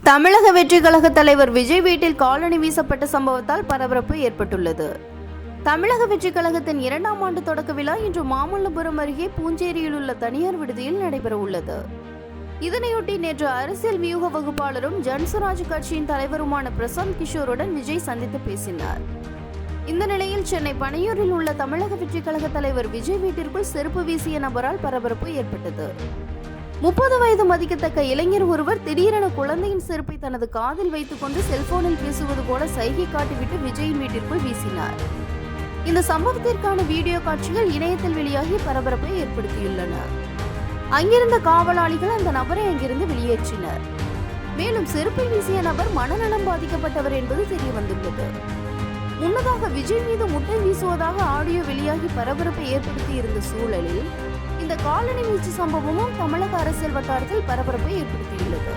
தமிழக வெற்றி கழக தலைவர் விஜய் வீட்டில் காலணி வீசப்பட்ட சம்பவத்தால் பரபரப்பு ஏற்பட்டுள்ளது. தமிழக வெற்றி கழகத்தின் 2ஆம் ஆண்டு தொடக்க விழா இன்று மாமல்லபுரம் அருகே பூஞ்சேரியில் உள்ள தனியார் விடுதியில் நடைபெற உள்ளது. இதனையொட்டி நேற்று அரசியல் வியூக வகுப்பாளரும் ஜன்சுராஜ் கட்சியின் தலைவருமான பிரசாந்த் கிஷோருடன் விஜய் சந்தித்து பேசினார். இந்த நிலையில் சென்னை பனையூரில் உள்ள தமிழக வெற்றி கழக தலைவர் விஜய் வீட்டிற்குள் செருப்பு வீசிய நபரால் பரபரப்பு ஏற்பட்டது. 30 வயது மதிக்கத்தக்க இளைஞர் ஒருவர் திடீரென குழந்தையின் செருப்பை தனது காதில் வைத்துக் கொண்டு செல்போனில் பேசுவது போல சைகை காட்டிவிட்டு விஜயின் வீட்டிற்குள் வீசினார். இந்த சம்பவத்திற்கான வீடியோ காட்சிகள் இணையத்தில் வெளியாகி பரபரப்பை ஏற்படுத்தியுள்ளன. அங்கிருந்த காவலாளிகள் அந்த நபரை அங்கிருந்து வெளியேற்றினர். மேலும் செருப்பை வீசிய நபர் மனநலம் பாதிக்கப்பட்டவர் என்பது தெரிய வந்துள்ளது. முன்னதாக விஜய் மீது முட்டை வீசுவதாக ஆடியோ வெளியாகி பரபரப்பை ஏற்படுத்தி இருந்த சூழலில் இந்த காலணி வீச்சு சம்பவமும் தமிழக அரசியல் வட்டாரத்தில் பரபரப்பை ஏற்படுத்தியுள்ளது.